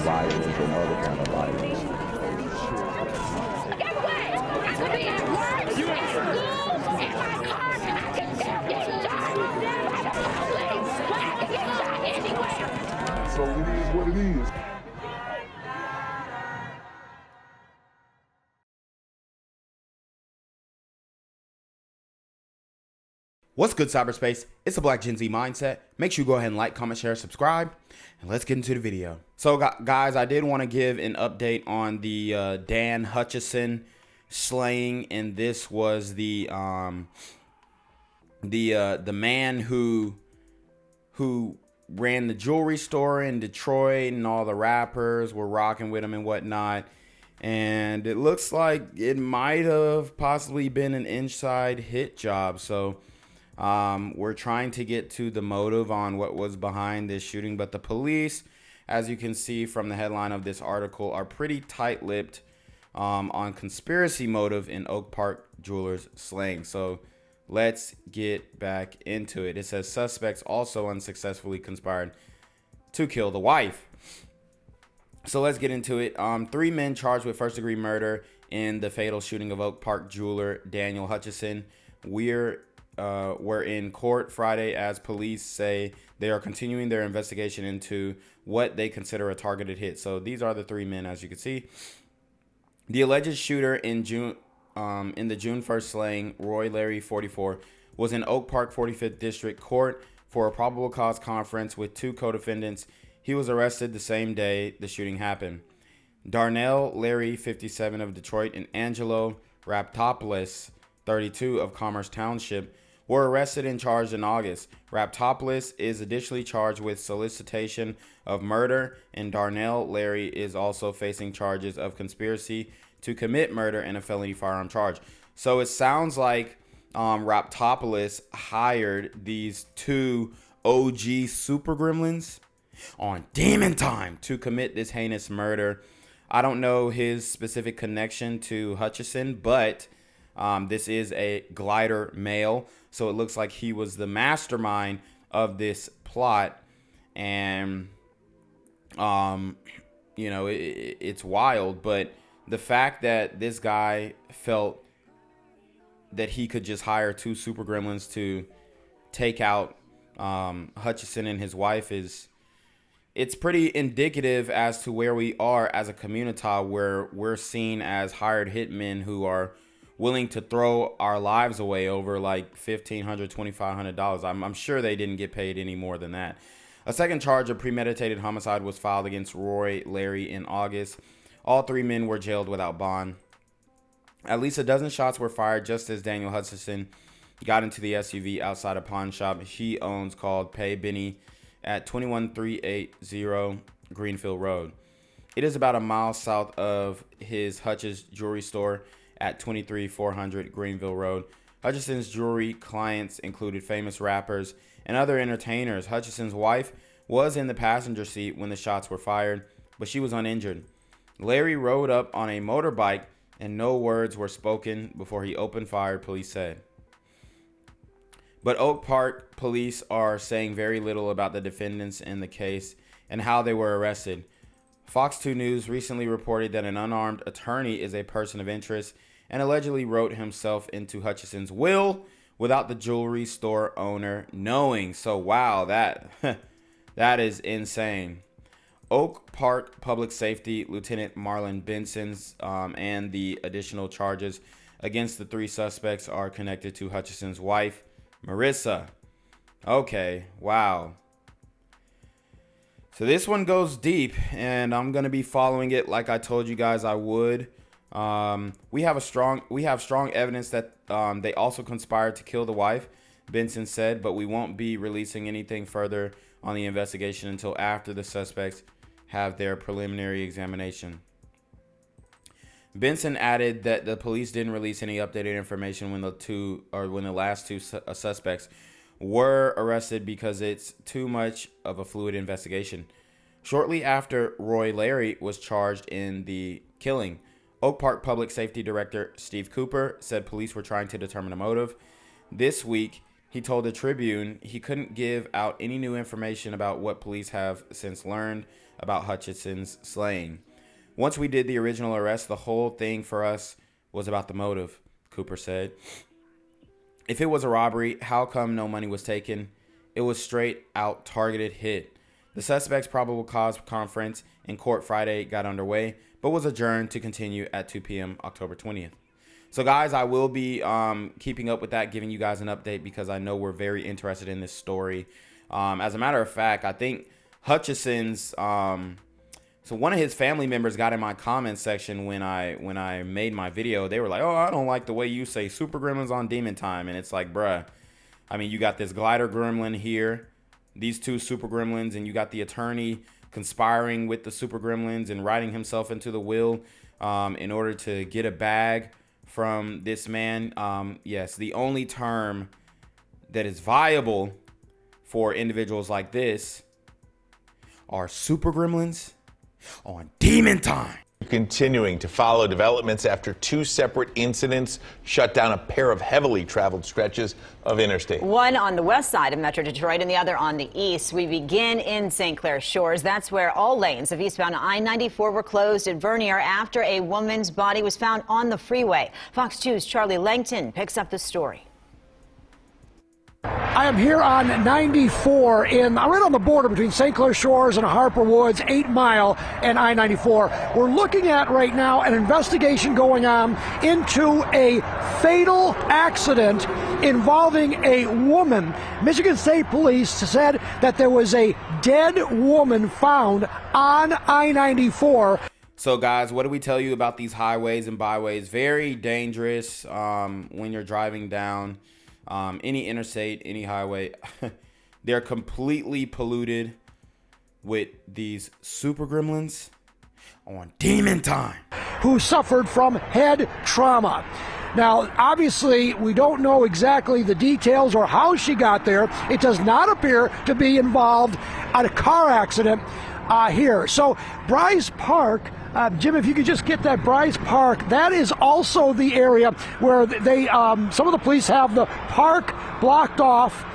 violence and other kind of violence. Get away! I could be at work, at school, in my car, I can still get shot by the police, but I can get shot anywhere. So it is what it is. What's good, cyberspace? It's the Black Gen Z Mindset. Make sure you go ahead and like, comment, share, subscribe, and let's get into the video. So, guys, I did want to give an update on the Dan Hutchison slaying, and this was the man who ran the jewelry store in Detroit, and all the rappers were rocking with him and whatnot. And it looks like it might have possibly been an inside hit job. So we're trying to get to the motive on what was behind this shooting, but the police, as you can see from the headline of this article, are pretty tight-lipped on conspiracy motive in Oak Park Jewelers slaying. So let's get back into it. It says suspects also unsuccessfully conspired to kill the wife. So let's get into it. 3 men charged with first-degree murder in the fatal shooting of Oak Park jeweler Daniel Hutchison were in court Friday as police say they are continuing their investigation into what they consider a targeted hit. So these are the 3 men, as you can see. The alleged shooter in the June 1st slaying, Roy Larry, 44, was in Oak Park 45th District Court for a probable cause conference with 2 co-defendants. He was arrested the same day the shooting happened. Darnell Larry, 57, of Detroit, and Angelo Raptopoulos, 32, of Commerce Township, were arrested and charged in August. Raptopoulos is additionally charged with solicitation of murder, and Darnell Larry is also facing charges of conspiracy to commit murder and a felony firearm charge. So it sounds like Raptopoulos hired these 2 OG super gremlins on Demon Time to commit this heinous murder. I don't know his specific connection to Hutchison, but this is a glider male, so it looks like he was the mastermind of this plot. And you know, it's wild, but the fact that this guy felt that he could just hire 2 super gremlins to take out Hutchison and his wife it's pretty indicative as to where we are as a community, where we're seen as hired hitmen who are willing to throw our lives away over like $1,500, $2,500. I'm sure they didn't get paid any more than that. A second charge of premeditated homicide was filed against Roy Larry in August. All 3 men were jailed without bond. At least a dozen shots were fired just as Daniel Hutchison got into the SUV outside a pawn shop he owns called Pay Benny at 21380 Greenfield Road. It is about a mile south of his Hutch's jewelry store at 23400 Greenville Road. Hutchison's jewelry clients included famous rappers and other entertainers. Hutchison's wife was in the passenger seat when the shots were fired, but she was uninjured. Larry rode up on a motorbike and no words were spoken before he opened fire, police said. But Oak Park police are saying very little about the defendants in the case and how they were arrested. Fox 2 News recently reported that an unarmed attorney is a person of interest and allegedly wrote himself into Hutchison's will without the jewelry store owner knowing. So, wow, that is insane. Oak Park Public Safety Lieutenant Marlon Benson's and the additional charges against the 3 suspects are connected to Hutchison's wife, Marissa. Okay, wow. So this one goes deep, and I'm going to be following it like I told you guys I would. We have strong evidence that they also conspired to kill the wife, Benson said, but we won't be releasing anything further on the investigation until after the suspects have their preliminary examination. Benson added that the police didn't release any updated information when the last 2 suspects were arrested because it's too much of a fluid investigation. Shortly after Roy Larry was charged in the killing, Oak Park Public Safety Director Steve Cooper said police were trying to determine a motive. This week, he told the Tribune he couldn't give out any new information about what police have since learned about Hutchinson's slaying. Once we did the original arrest, the whole thing for us was about the motive, Cooper said. If it was a robbery, how come no money was taken? It was straight out targeted hit. The suspect's probable cause conference in court Friday got underway, but was adjourned to continue at 2 p.m. October 20th. So guys, I will be keeping up with that, giving you guys an update because I know we're very interested in this story. As a matter of fact, I think Hutchinson's so one of his family members got in my comment section when I made my video. They were like, "Oh, I don't like the way you say Super Gremlins on Demon Time." And it's like, bruh, I mean, you got this glider gremlin here, these two Super Gremlins, and you got the attorney conspiring with the Super Gremlins and writing himself into the will in order to get a bag from this man. Yes, the only term that is viable for individuals like this are Super Gremlins on Demon Time. Continuing to follow developments after two separate incidents shut down a pair of heavily traveled stretches of interstate. One on the west side of Metro Detroit and the other on the east. We begin in St. Clair Shores. That's where all lanes of eastbound I-94 were closed at Vernier after a woman's body was found on the freeway. Fox 2's Charlie Langton picks up the story. I am here on 94 right on the border between St. Clair Shores and Harper Woods, 8 Mile and I-94. We're looking at right now an investigation going on into a fatal accident involving a woman. Michigan State Police said that there was a dead woman found on I-94. So guys, what do we tell you about these highways and byways? Very dangerous when you're driving down any interstate, any highway. They're completely polluted with these Super Gremlins on Demon Time, who suffered from head trauma. Now, obviously, we don't know exactly the details or how she got there. It does not appear to be involved in a car accident here. So, Bryce Park, Jim, if you could just get that Bryce Park, that is also the area where they, some of the police have the park blocked off,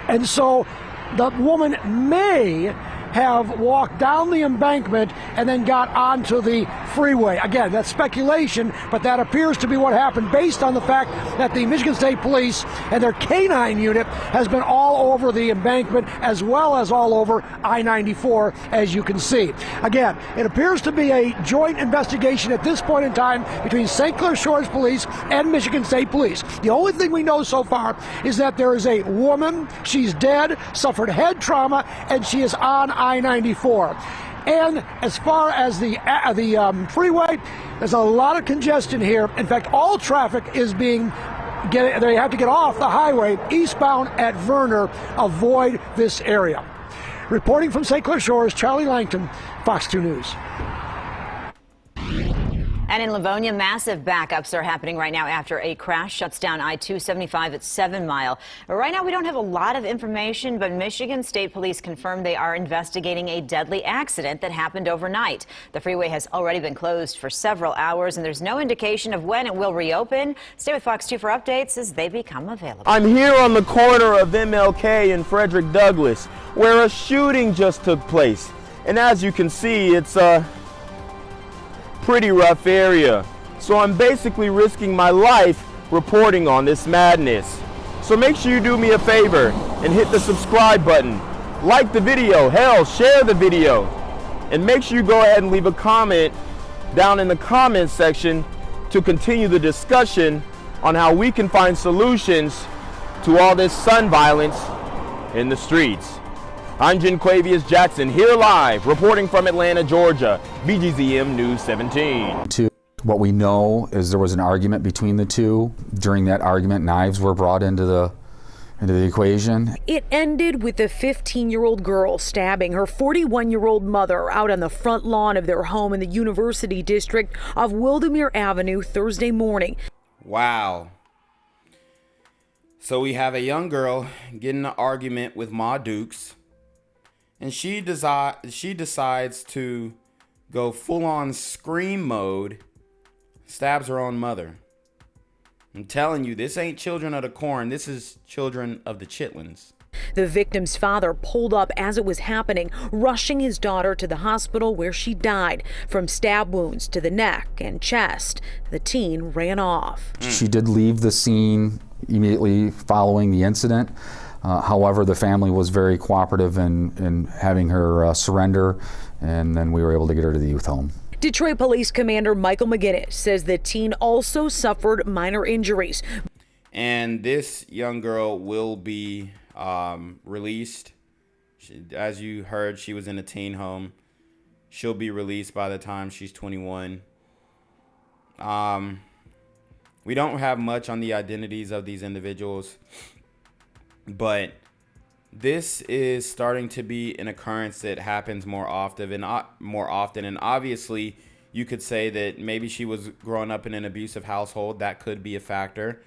and so the woman may have walked down the embankment and then got onto the freeway. Again, that's speculation, but that appears to be what happened based on the fact that the Michigan State Police and their canine unit has been all over the embankment as well as all over I-94, as you can see. Again, it appears to be a joint investigation at this point in time between St. Clair Shores Police and Michigan State Police. The only thing we know so far is that there is a woman, she's dead, suffered head trauma, and she is on I-94. And as far as the freeway, there's a lot of congestion here. In fact, all traffic is they have to get off the highway eastbound at Vernier. Avoid this area. Reporting from St. Clair Shores, Charlie Langton, Fox 2 News. And in Livonia, massive backups are happening right now after a crash shuts down I-275 at 7 Mile. Right now, we don't have a lot of information, but Michigan State Police confirmed they are investigating a deadly accident that happened overnight. The freeway has already been closed for several hours, and there's no indication of when it will reopen. Stay with Fox 2 for updates as they become available. I'm here on the corner of MLK and Frederick Douglass, where a shooting just took place. And as you can see, it's a pretty rough area. So I'm basically risking my life reporting on this madness. So make sure you do me a favor and hit the subscribe button. Like the video, hell, share the video. And make sure you go ahead and leave a comment down in the comments section to continue the discussion on how we can find solutions to all this son violence in the streets. I'm Jenquavius Jackson, here live, reporting from Atlanta, Georgia, BGZM News 17. What we know is there was an argument between the two. During that argument, knives were brought into the equation. It ended with a 15-year-old girl stabbing her 41-year-old mother out on the front lawn of their home in the University District of Wildermere Avenue Thursday morning. Wow. So we have a young girl getting in an argument with Ma Dukes, and she decides to go full-on scream mode, stabs her own mother. I'm telling you, this ain't children of the corn. This is children of the Chitterlings. The victim's father pulled up as it was happening, rushing his daughter to the hospital where she died from stab wounds to the neck and chest. The teen ran off. She did leave the scene immediately following the incident. However, the family was very cooperative in having her surrender, and then we were able to get her to the youth home. Detroit Police Commander Michael McGinnis says the teen also suffered minor injuries. And this young girl will be released. As you heard, she was in a teen home. She'll be released by the time she's 21. We don't have much on the identities of these individuals, but this is starting to be an occurrence that happens more often. And obviously, you could say that maybe she was growing up in an abusive household. That could be a factor.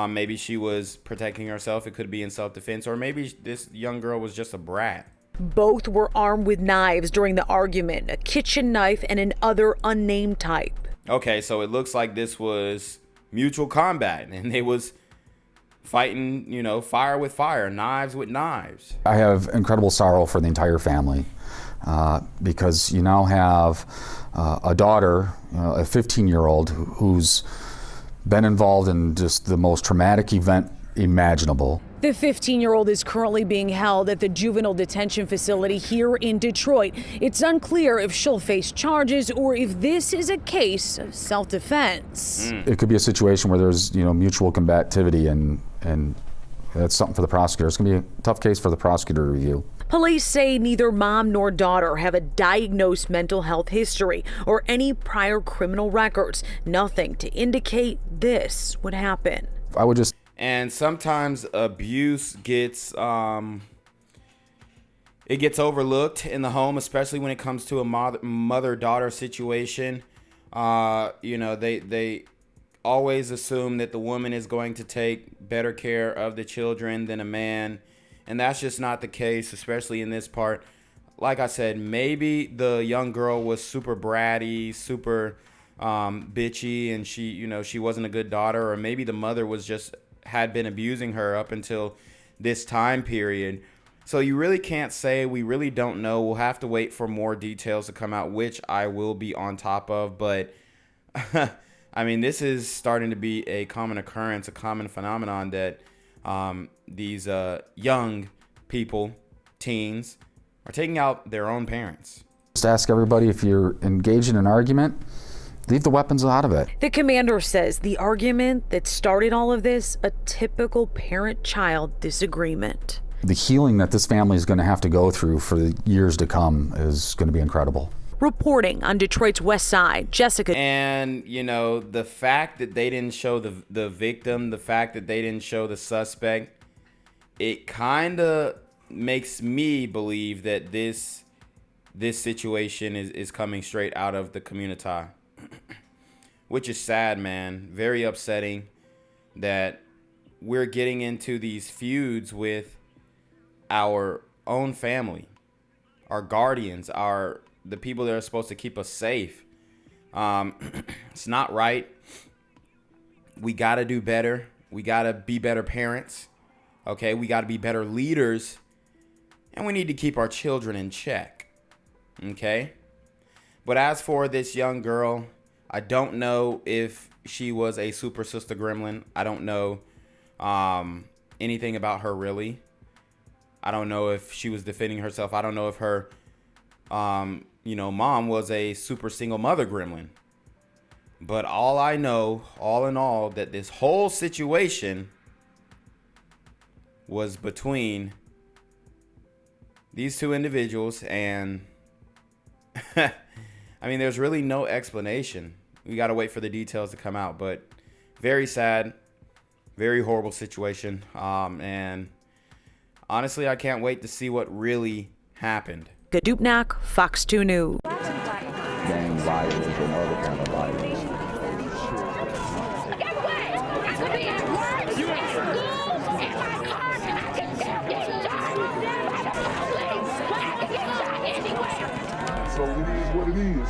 Maybe she was protecting herself. It could be in self-defense. Or maybe this young girl was just a brat. Both were armed with knives during the argument, a kitchen knife and an other unnamed type. Okay, so it looks like this was mutual combat, and they was fighting, you know, fire with fire, knives with knives. I have incredible sorrow for the entire family because you now have a daughter, a 15-year-old who's been involved in just the most traumatic event imaginable. The 15-year-old is currently being held at the juvenile detention facility here in Detroit. It's unclear if she'll face charges or if this is a case of self-defense. It could be a situation where there's, mutual combativity, and that's something for the prosecutor. It's going to be a tough case for the prosecutor to review. Police say neither mom nor daughter have a diagnosed mental health history or any prior criminal records. Nothing to indicate this would happen. I would just... And sometimes abuse gets it gets overlooked in the home, especially when it comes to a mother-daughter situation. They always assume that the woman is going to take better care of the children than a man, and that's just not the case, especially in this part. Like I said, maybe the young girl was super bratty, super bitchy, and she wasn't a good daughter, or maybe the mother had been abusing her up until this time period. So you really can't say. We really don't know. We'll have to wait for more details to come out, which I will be on top of. But I mean, this is starting to be a common occurrence, a common phenomenon that these young people, teens, are taking out their own parents. Just ask everybody, if you're engaged in an argument, leave the weapons out of it. The commander says the argument that started all of this, a typical parent-child disagreement. The healing that this family is going to have to go through for the years to come is going to be incredible. Reporting on Detroit's West Side, Jessica. And, the fact that they didn't show the victim, the fact that they didn't show the suspect, it kind of makes me believe that this situation is coming straight out of the community. Which is sad, man. Very upsetting that we're getting into these feuds with our own family, our guardians, the people that are supposed to keep us safe. It's not right. We got to do better. We got to be better parents. Okay, we got to be better leaders. And we need to keep our children in check. Okay? But as for this young girl, I don't know if she was a super sister gremlin. I don't know anything about her, really. I don't know if she was defending herself. I don't know if her, mom was a super single mother gremlin. But all I know, all in all, that this whole situation was between these two individuals, and I mean, there's really no explanation. We got to wait for the details to come out, but very sad, very horrible situation. And honestly, I can't wait to see what really happened. Gadupnak, Fox 2 News. Gang violence and other kind of violence. Guess what? I could be at work, at school, in my car, I could still get shot by the police. I could get shot anywhere. So it is what it is.